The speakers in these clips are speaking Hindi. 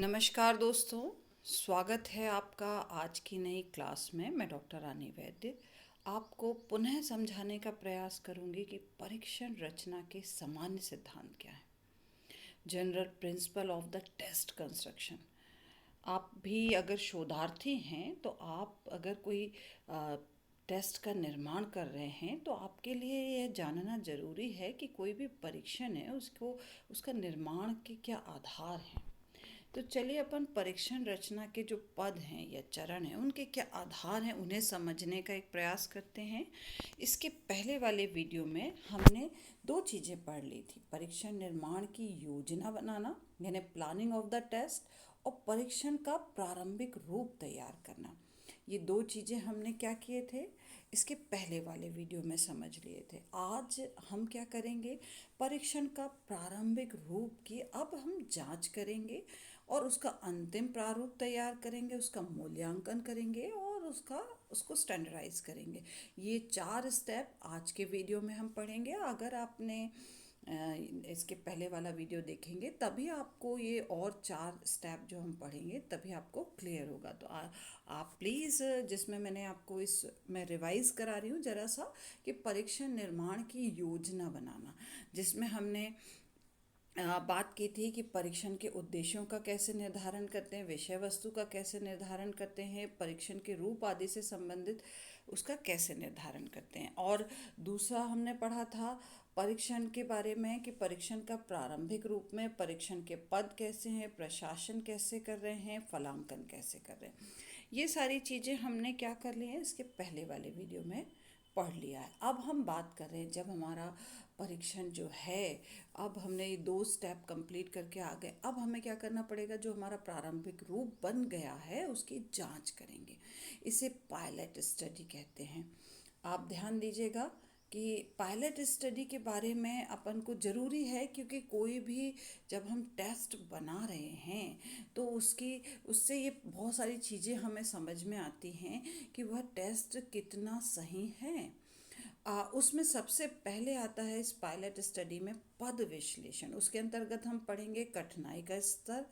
नमस्कार दोस्तों, स्वागत है आपका आज की नई क्लास में। मैं डॉक्टर रानी वैद्य आपको पुनः समझाने का प्रयास करूंगी कि परीक्षण रचना के सामान्य सिद्धांत क्या है। General principle of the test construction. आप भी अगर शोधार्थी हैं तो आप अगर कोई टेस्ट का निर्माण कर रहे हैं तो आपके लिए यह जानना ज़रूरी है कि कोई भी परीक्षण है उसको उसका निर्माण के क्या आधार हैं। तो चलिए अपन परीक्षण रचना के जो पद हैं या चरण हैं उनके क्या आधार हैं उन्हें समझने का एक प्रयास करते हैं। इसके पहले वाले वीडियो में हमने दो चीज़ें पढ़ ली थी, परीक्षण निर्माण की योजना बनाना यानी प्लानिंग ऑफ द टेस्ट और परीक्षण का प्रारंभिक रूप तैयार करना। ये दो चीज़ें हमने क्या किए थे, इसके पहले वाले वीडियो में समझ लिए थे। आज हम क्या करेंगे, परीक्षण का प्रारंभिक रूप की अब हम जांच करेंगे और उसका अंतिम प्रारूप तैयार करेंगे, उसका मूल्यांकन करेंगे और उसको स्टैंडर्डाइज करेंगे। ये 4 स्टेप आज के वीडियो में हम पढ़ेंगे। अगर आपने इसके पहले वाला वीडियो देखेंगे तभी आपको ये और 4 स्टेप जो हम पढ़ेंगे तभी आपको क्लियर होगा। तो आप प्लीज़, जिसमें मैंने आपको मैं रिवाइज़ करा रही हूँ ज़रा सा, कि परीक्षण निर्माण की योजना बनाना, जिसमें हमने बात की थी कि परीक्षण के उद्देश्यों का कैसे निर्धारण करते हैं, विषय वस्तु का कैसे निर्धारण करते हैं, परीक्षण के रूप आदि से संबंधित उसका कैसे निर्धारण करते हैं। और दूसरा हमने पढ़ा था परीक्षण के बारे में कि परीक्षण का प्रारंभिक रूप में परीक्षण के पद कैसे हैं, प्रशासन कैसे कर रहे हैं, फलांकन कैसे कर रहे हैं। ये सारी चीज़ें हमने क्या कर ली हैं, इसके पहले वाले वीडियो में पढ़ लिया है। अब हम बात कर रहे हैं जब हमारा परीक्षण जो है, अब हमने ये 2 स्टेप कंप्लीट करके आ गए, अब हमें क्या करना पड़ेगा, जो हमारा प्रारंभिक रूप बन गया है उसकी जांच करेंगे। इसे पायलट स्टडी कहते हैं। आप ध्यान दीजिएगा कि पायलट स्टडी के बारे में अपन को ज़रूरी है, क्योंकि कोई भी जब हम टेस्ट बना रहे हैं तो उससे ये बहुत सारी चीज़ें हमें समझ में आती हैं कि वह टेस्ट कितना सही है। उसमें सबसे पहले आता है इस पायलट स्टडी में पद विश्लेषण। उसके अंतर्गत हम पढ़ेंगे कठिनाई का स्तर,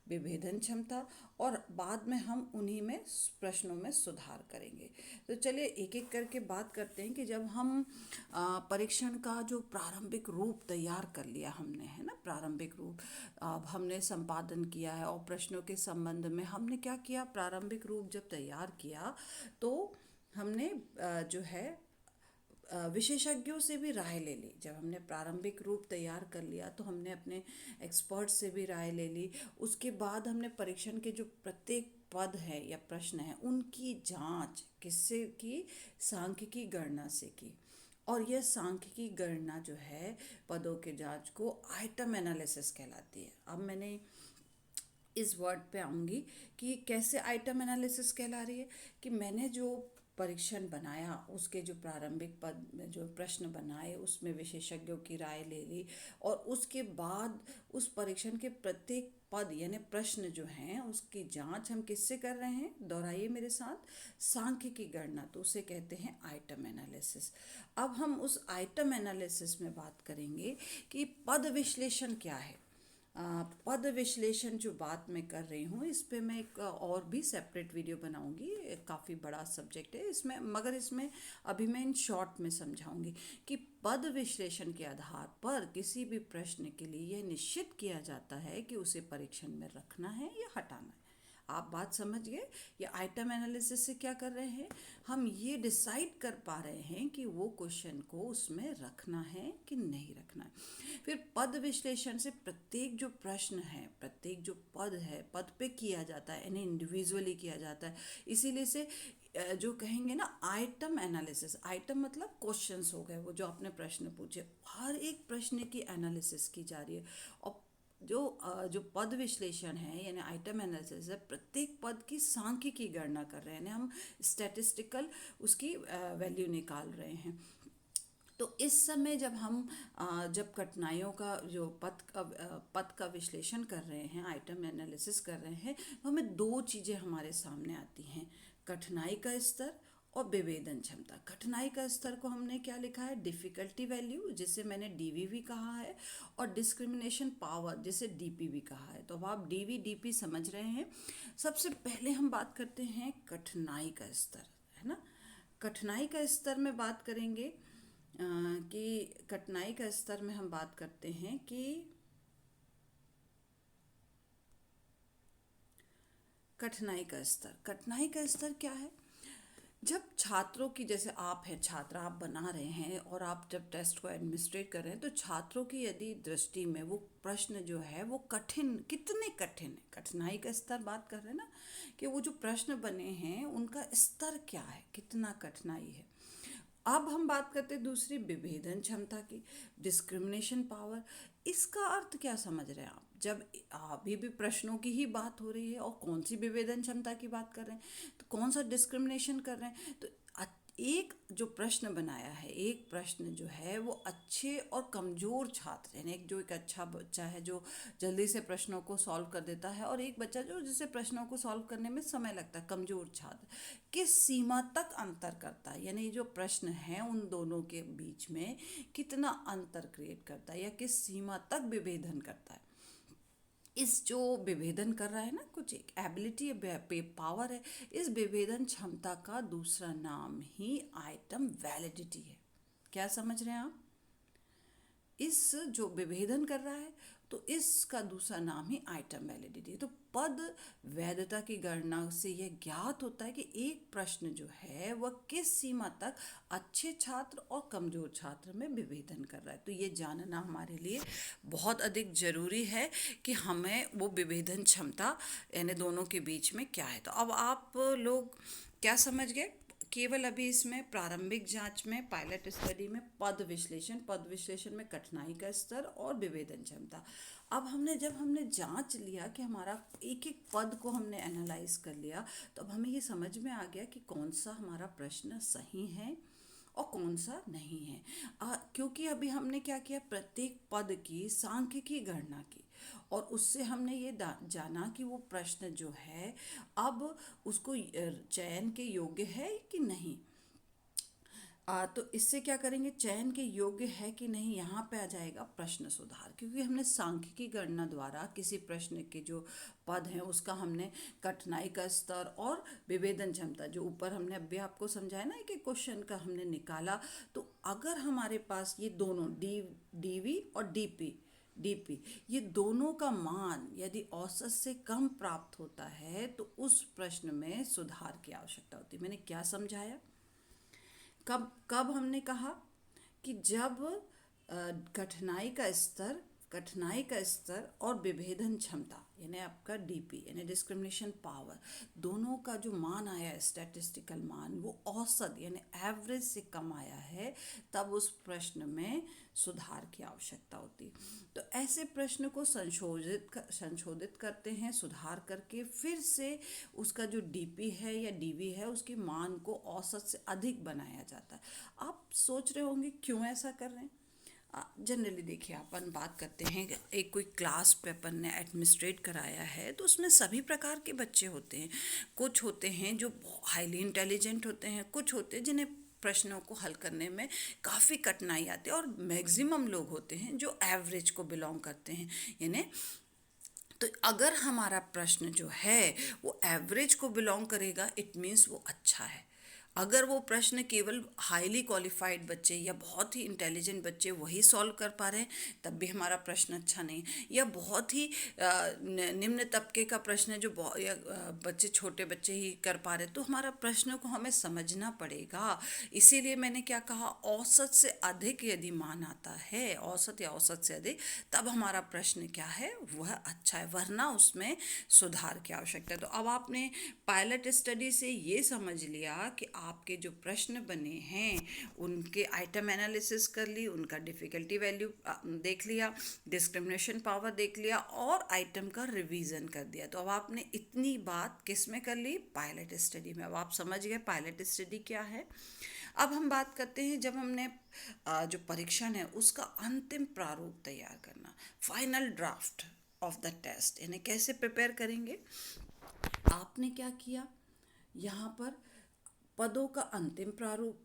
विभेदन क्षमता और बाद में हम उन्हीं में प्रश्नों में सुधार करेंगे। तो चलिए एक एक करके बात करते हैं कि जब हम परीक्षण का जो प्रारंभिक रूप तैयार कर लिया हमने, है ना, प्रारंभिक रूप अब हमने संपादन किया है और प्रश्नों के संबंध में हमने क्या किया, प्रारंभिक रूप जब तैयार किया तो हमने जो है विशेषज्ञों से भी राय ले ली। जब हमने प्रारंभिक रूप तैयार कर लिया तो हमने अपने एक्सपर्ट से भी राय ले ली। उसके बाद हमने परीक्षण के जो प्रत्येक पद है या प्रश्न है उनकी जांच किससे की, सांख्यिकी गणना से की। और यह सांख्यिकी गणना जो है पदों के जांच को आइटम एनालिसिस कहलाती है। अब मैंने इस वर्ड पे आऊँगी कि कैसे आइटम एनालिसिस कहला रही है, कि मैंने जो परीक्षण बनाया उसके जो प्रारंभिक पद में जो प्रश्न बनाए उसमें विशेषज्ञों की राय ले ली और उसके बाद उस परीक्षण के प्रत्येक पद यानी प्रश्न जो हैं उसकी जांच हम किससे कर रहे हैं, दोहराइए मेरे साथ, सांख्यिकी गणना, तो उसे कहते हैं आइटम एनालिसिस। अब हम उस आइटम एनालिसिस में बात करेंगे कि पद विश्लेषण क्या है। पद विश्लेषण जो बात मैं कर रही हूँ इस पे मैं एक और भी सेपरेट वीडियो बनाऊंगी, काफ़ी बड़ा सब्जेक्ट है इसमें, मगर इसमें अभी मैं इन शॉर्ट में समझाऊंगी कि पद विश्लेषण के आधार पर किसी भी प्रश्न के लिए यह निश्चित किया जाता है कि उसे परीक्षण में रखना है या हटाना है। आप बात समझ गए। ये आइटम एनालिसिस से क्या कर रहे हैं, हम ये डिसाइड कर पा रहे हैं कि वो क्वेश्चन को उसमें रखना है कि नहीं रखना है। फिर पद विश्लेषण से प्रत्येक जो प्रश्न है, प्रत्येक जो पद है, पद पे किया जाता है यानी इंडिविजुअली किया जाता है। इसीलिए से जो कहेंगे ना आइटम एनालिसिस, आइटम मतलब क्वेश्चंस हो गए, वो जो आपने प्रश्न पूछे, हर एक प्रश्न की एनालिसिस की जा रही है। और जो पद विश्लेषण है यानी आइटम एनालिसिस है, प्रत्येक पद की सांख्यिकी गणना कर रहे हैं, यानी हम स्टैटिस्टिकल उसकी वैल्यू निकाल रहे हैं। तो इस समय जब हम जब कठिनाइयों का जो पद का विश्लेषण कर रहे हैं, आइटम एनालिसिस कर रहे हैं, तो हमें दो चीज़ें हमारे सामने आती हैं, कठिनाई का स्तर और विभेदन क्षमता। कठिनाई का स्तर को हमने क्या लिखा है, डिफ़िकल्टी वैल्यू, जिसे मैंने डीवीवी कहा है, और डिस्क्रिमिनेशन पावर, जिसे डीपीवी कहा है। तो अब आप डीवी डीपी समझ रहे हैं। सबसे पहले हम बात करते हैं कठिनाई का स्तर, है ना। कठिनाई का स्तर में बात करेंगे कि कठिनाई का स्तर में हम बात करते हैं कि कठिनाई का स्तर क्या है। जब छात्रों की, जैसे आप हैं छात्र, आप बना रहे हैं और आप जब टेस्ट को एडमिनिस्ट्रेट कर रहे हैं, तो छात्रों की यदि दृष्टि में वो प्रश्न जो है वो कठिन, कितने कठिन है, कठिनाई का स्तर बात कर रहे हैं ना, कि वो जो प्रश्न बने हैं उनका स्तर क्या है, कितना कठिनाई है। अब हम बात करते हैं दूसरी, विभेदन क्षमता की, डिस्क्रिमिनेशन पावर। इसका अर्थ क्या समझ रहे हैं आप, जब अभी भी प्रश्नों की ही बात हो रही है और कौन सी विभेदन क्षमता की बात कर रहे हैं, तो कौन सा डिस्क्रिमिनेशन कर रहे हैं। तो एक जो प्रश्न बनाया है, एक प्रश्न जो है वो अच्छे और कमज़ोर छात्र, यानी एक जो एक अच्छा बच्चा है जो जल्दी से प्रश्नों को सॉल्व कर देता है, और एक बच्चा जो जिसे प्रश्नों को सॉल्व करने में समय लगता है, कमज़ोर छात्र, किस सीमा तक अंतर करता है, यानी जो प्रश्न है उन दोनों के बीच में कितना अंतर क्रिएट करता है या किस सीमा तक विभेदन करता है। इस जो विभेदन कर रहा है ना, कुछ एक एबिलिटी है, पावर है, इस विभेदन क्षमता का दूसरा नाम ही आइटम वैलिडिटी है। क्या समझ रहे हैं आप, इस जो विभेदन कर रहा है तो इसका दूसरा नाम ही आइटम वैलिडिटी। तो पद वैधता की गणना से यह ज्ञात होता है कि एक प्रश्न जो है वह किस सीमा तक अच्छे छात्र और कमज़ोर छात्र में विभेदन कर रहा है। तो ये जानना हमारे लिए बहुत अधिक ज़रूरी है कि हमें वो विभेदन क्षमता यानी दोनों के बीच में क्या है। तो अब आप लोग क्या समझ गए, केवल अभी इसमें प्रारंभिक जांच में, पायलट स्टडी में पद विश्लेषण में कठिनाई का स्तर और विभेदन क्षमता। अब जब हमने जांच लिया कि हमारा एक एक पद को हमने एनालाइज कर लिया, तो अब हमें ये समझ में आ गया कि कौन सा हमारा प्रश्न सही है और कौन सा नहीं है। क्योंकि अभी हमने क्या किया, प्रत्येक पद की सांख्यिकी गणना की और उससे हमने ये जाना कि वो प्रश्न जो है अब उसको चयन के योग्य है कि नहीं। तो इससे क्या करेंगे, चयन के योग्य है कि नहीं, यहाँ पे आ जाएगा प्रश्न सुधार। क्योंकि हमने सांख्यिकी गणना द्वारा किसी प्रश्न के जो पद हैं उसका हमने कठिनाई का स्तर और विभेदन क्षमता, जो ऊपर हमने अभी आपको समझाया ना कि क्वेश्चन का हमने निकाला। तो अगर हमारे पास ये दोनों डीवी और डीपी ये दोनों का मान यदि औसत से कम प्राप्त होता है तो उस प्रश्न में सुधार की आवश्यकता होती है। मैंने क्या समझाया, कब कब हमने कहा कि जब कठिनाई का स्तर और विभेदन क्षमता यानी आपका डीपी यानी डिस्क्रिमिनेशन पावर, दोनों का जो मान आया है, स्टैटिस्टिकल मान, वो औसत यानी एवरेज से कम आया है, तब उस प्रश्न में सुधार की आवश्यकता होती। तो ऐसे प्रश्न को संशोधित करते हैं, सुधार करके फिर से उसका जो डीपी है या डीवी है उसके मान को औसत से अधिक बनाया जाता है। आप सोच रहे होंगे क्यों ऐसा कर रहे हैं। जनरली देखिए, अपन बात करते हैं कि एक कोई क्लास पे अपन ने एडमिनिस्ट्रेट कराया है तो उसमें सभी प्रकार के बच्चे होते हैं। कुछ होते हैं जो हाईली इंटेलिजेंट होते हैं, कुछ होते हैं जिन्हें प्रश्नों को हल करने में काफ़ी कठिनाई आती है, और मैक्सिमम लोग होते हैं जो एवरेज को बिलोंग करते हैं। यानी तो अगर हमारा प्रश्न जो है वो एवरेज को बिलोंग करेगा, इट मीन्स वो अच्छा है। अगर वो प्रश्न केवल हाईली क्वालिफाइड बच्चे या बहुत ही इंटेलिजेंट बच्चे वही सॉल्व कर पा रहे हैं, तब भी हमारा प्रश्न अच्छा नहीं। या बहुत ही निम्न तबके का प्रश्न है जो बच्चे, छोटे बच्चे ही कर पा रहे, तो हमारा प्रश्न को हमें समझना पड़ेगा। इसीलिए मैंने क्या कहा, औसत से अधिक यदि मान आता है, औसत या औसत से अधिक, तब हमारा प्रश्न क्या है, वह अच्छा है, वरना उसमें सुधार की आवश्यकता है। तो अब आपने पायलट स्टडी से ये समझ लिया कि आपके जो प्रश्न बने हैं उनके आइटम एनालिसिस कर ली, उनका डिफ़िकल्टी वैल्यू देख लिया, डिस्क्रिमिनेशन पावर देख लिया और आइटम का रिवीजन कर दिया। तो अब आपने इतनी बात किस में कर ली, पायलट स्टडी में। अब आप समझ गए पायलट स्टडी क्या है। अब हम बात करते हैं, जब हमने जो परीक्षण है उसका अंतिम प्रारूप तैयार करना, final draft of the test, यानी कैसे प्रिपेयर करेंगे। आपने क्या किया, यहाँ पर पदों का अंतिम प्रारूप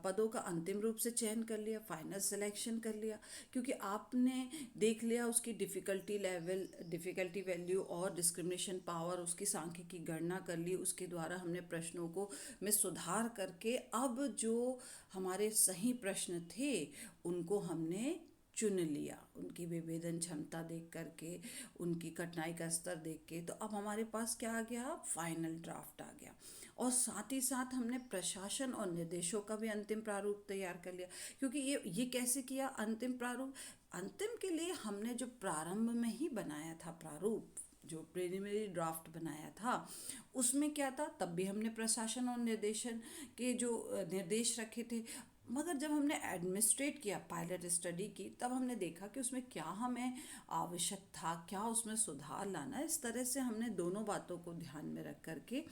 पदों का अंतिम रूप से चयन कर लिया, फाइनल सिलेक्शन कर लिया, क्योंकि आपने देख लिया उसकी डिफ़िकल्टी लेवल, डिफ़िकल्टी वैल्यू और डिस्क्रिमिनेशन पावर, उसकी सांख्यिकी की गणना कर ली। उसके द्वारा हमने प्रश्नों को में सुधार करके अब जो हमारे सही प्रश्न थे उनको हमने चुन लिया, उनकी विभेदन क्षमता देख करके, उनकी कठिनाई का स्तर देख के। तो अब हमारे पास क्या आ गया, फाइनल ड्राफ्ट आ गया। और साथ ही साथ हमने प्रशासन और निर्देशों का भी अंतिम प्रारूप तैयार कर लिया। क्योंकि ये कैसे किया अंतिम प्रारूप, अंतिम के लिए हमने जो प्रारंभ में ही बनाया था प्रारूप, जो प्रिलिमिनरी ड्राफ्ट बनाया था उसमें क्या था, तब भी हमने प्रशासन और निर्देशन के जो निर्देश रखे थे। मगर जब हमने एडमिनिस्ट्रेट किया, पायलट स्टडी की, तब हमने देखा कि उसमें क्या हमें आवश्यक था, क्या उसमें सुधार लाना। इस तरह से हमने दोनों बातों को ध्यान में रख करके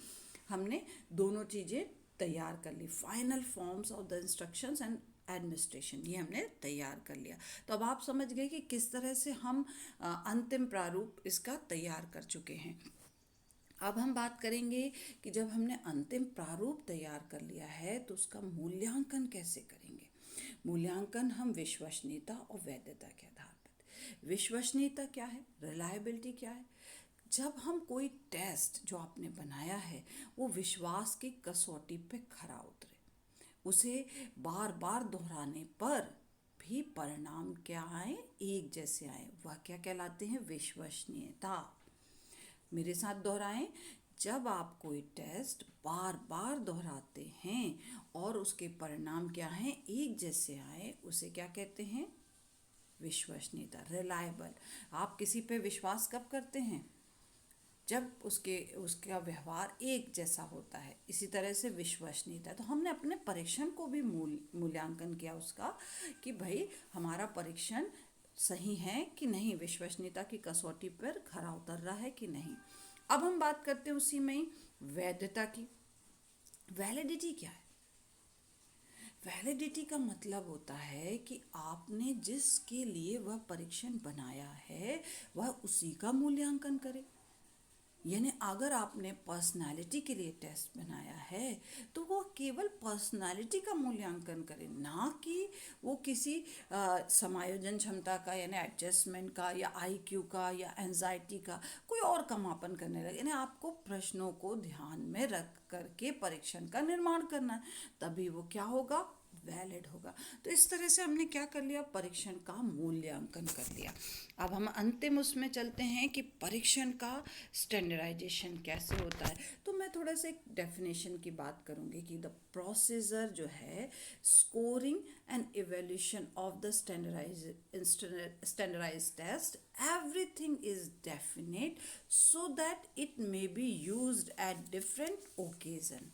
हमने दोनों चीज़ें तैयार कर ली। Final forms of the instructions and administration, ये हमने तैयार कर लिया। तो अब आप समझ गए कि किस तरह से हम अंतिम प्रारूप इसका तैयार कर चुके हैं। अब हम बात करेंगे कि जब हमने अंतिम प्रारूप तैयार कर लिया है तो उसका मूल्यांकन कैसे करेंगे। मूल्यांकन हम विश्वसनीयता और वैधता के आधार पर। विश्वसनीयता क्या है, रिलायबिलिटी क्या है, जब हम कोई टेस्ट जो आपने बनाया है वो विश्वास की कसौटी पे खरा उतरे, उसे बार बार दोहराने पर भी परिणाम क्या आए, एक जैसे आए, वह क्या कहलाते हैं, विश्वसनीयता। मेरे साथ दोहराएं, जब आप कोई टेस्ट बार बार दोहराते हैं और उसके परिणाम क्या हैं, एक जैसे आए, उसे क्या कहते हैं, विश्वसनीयता, रिलायबल। आप किसी पे विश्वास कब करते हैं, जब उसका व्यवहार एक जैसा होता है। इसी तरह से विश्वसनीयता, तो हमने अपने परीक्षण को भी मूल्यांकन किया उसका, कि भाई हमारा परीक्षण सही है कि नहीं, विश्वसनीयता की कसौटी पर खरा उतर रहा है कि नहीं। अब हम बात करते हैं उसी में ही वैधता की। वैलिडिटी क्या है, वैलिडिटी का मतलब होता है कि आपने जिसके लिए वह परीक्षण बनाया है वह उसी का मूल्यांकन करे। यानी अगर आपने पर्सनालिटी के लिए टेस्ट बनाया है तो वो केवल पर्सनालिटी का मूल्यांकन करे, ना कि वो किसी समायोजन क्षमता का, यानी एडजस्टमेंट का, या आईक्यू का, या एंजाइटी का कोई और का मापन करने लगे। यानी आपको प्रश्नों को ध्यान में रख करके परीक्षण का निर्माण करना है, तभी वो क्या होगा, वैलिड होगा। तो इस तरह से हमने क्या कर लिया, परीक्षण का मूल्यांकन कर लिया। अब हम अंतिम उसमें चलते हैं कि परीक्षण का स्टैंडर्डाइजेशन कैसे होता है। तो मैं थोड़ा सा एक डेफिनेशन की बात करूँगी कि द प्रोसीजर जो है scoring and evaluation of the standardised test, everything is definite so that it may be used at different occasion.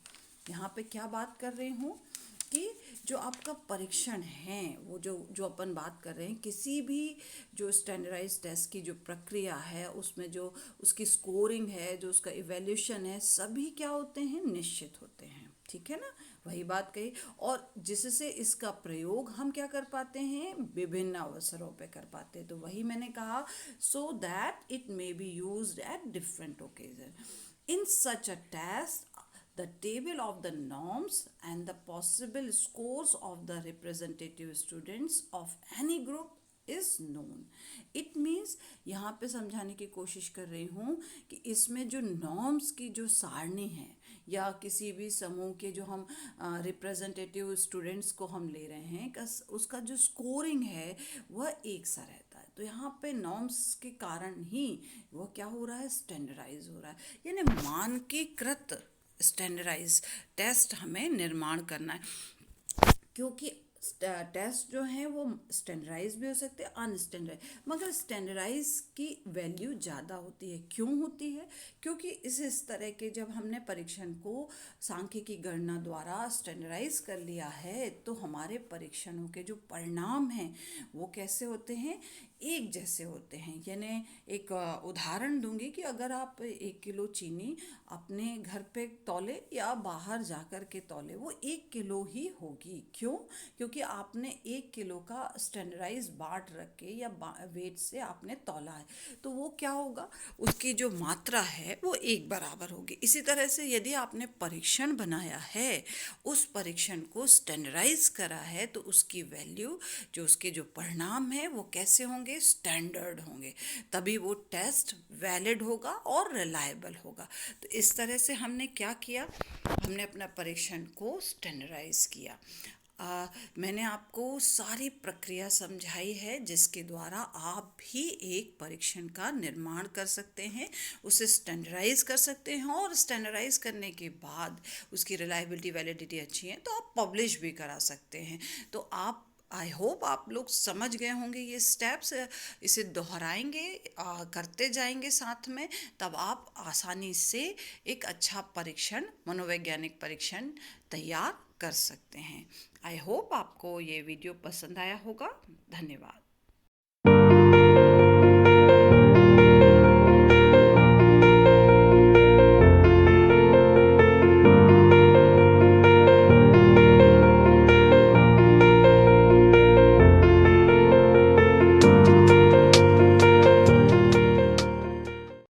यहाँ पे क्या बात कर रही हूँ कि जो आपका परीक्षण है, वो जो जो अपन बात कर रहे हैं, किसी भी जो स्टैंडर्डाइज टेस्ट की जो प्रक्रिया है उसमें जो उसकी स्कोरिंग है, जो उसका इवैल्यूएशन है, सभी क्या होते हैं, निश्चित होते हैं। ठीक है ना, वही बात कही। और जिससे इसका प्रयोग हम क्या कर पाते हैं, विभिन्न अवसरों पे कर पाते हैं। तो वही मैंने कहा, so that it may be used at different occasion. In such a test the table of the norms and the possible scores of the representative students of any group is known. It means यहाँ पे समझाने की कोशिश कर रही हूँ कि इसमें जो नॉर्म्स की जो सारणी है, या किसी भी समूह के जो हम रिप्रेजेंटेटिव स्टूडेंट्स को हम ले रहे हैं, उसका जो स्कोरिंग है वह एक सा रहता है। तो यहाँ पे नॉर्म्स के कारण ही वह क्या हो रहा है, स्टैंडर्डाइज हो रहा है। यानी मानकीकृत स्टैंडर्डाइज टेस्ट हमें निर्माण करना है, क्योंकि टेस्ट जो हैं वो स्टैंडर्डाइज भी हो सकते हैं, अनस्टैंडर्डाइज, मगर स्टैंडर्डाइज की वैल्यू ज़्यादा होती है। क्यों होती है, क्योंकि इस तरह के जब हमने परीक्षण को सांख्यिकी गणना द्वारा स्टैंडर्डाइज कर लिया है तो हमारे परीक्षणों के जो परिणाम हैं वो कैसे होते हैं, एक जैसे होते हैं। यानी एक उदाहरण दूंगी कि अगर आप 1 किलो चीनी अपने घर पे तौले या बाहर जा कर के तौले, वो 1 किलो ही होगी। क्यों, क्योंकि क्योंकि आपने 1 किलो का स्टैंडर्डाइज बाट रख के या वेट से आपने तौला है, तो वो क्या होगा, उसकी जो मात्रा है वो एक बराबर होगी। इसी तरह से यदि आपने परीक्षण बनाया है, उस परीक्षण को स्टैंडर्डाइज करा है, तो उसकी वैल्यू, जो उसके जो परिणाम है वो कैसे होंगे, स्टैंडर्ड होंगे। तभी वो टेस्ट वैलिड होगा और रिलायबल होगा। तो इस तरह से हमने क्या किया, हमने अपना परीक्षण को स्टैंडर्डाइज किया। मैंने आपको सारी प्रक्रिया समझाई है जिसके द्वारा आप भी एक परीक्षण का निर्माण कर सकते हैं, उसे स्टैंडर्डाइज कर सकते हैं, और स्टैंडर्डाइज करने के बाद उसकी रिलायबिलिटी वैलिडिटी अच्छी है तो आप पब्लिश भी करा सकते हैं। तो आप, आई होप आप लोग समझ गए होंगे ये स्टेप्स। इसे दोहराएंगे, करते जाएंगे साथ में, तब आप आसानी से एक अच्छा परीक्षण, मनोवैज्ञानिक परीक्षण तैयार कर सकते हैं। आई होप आपको ये वीडियो पसंद आया होगा। धन्यवाद।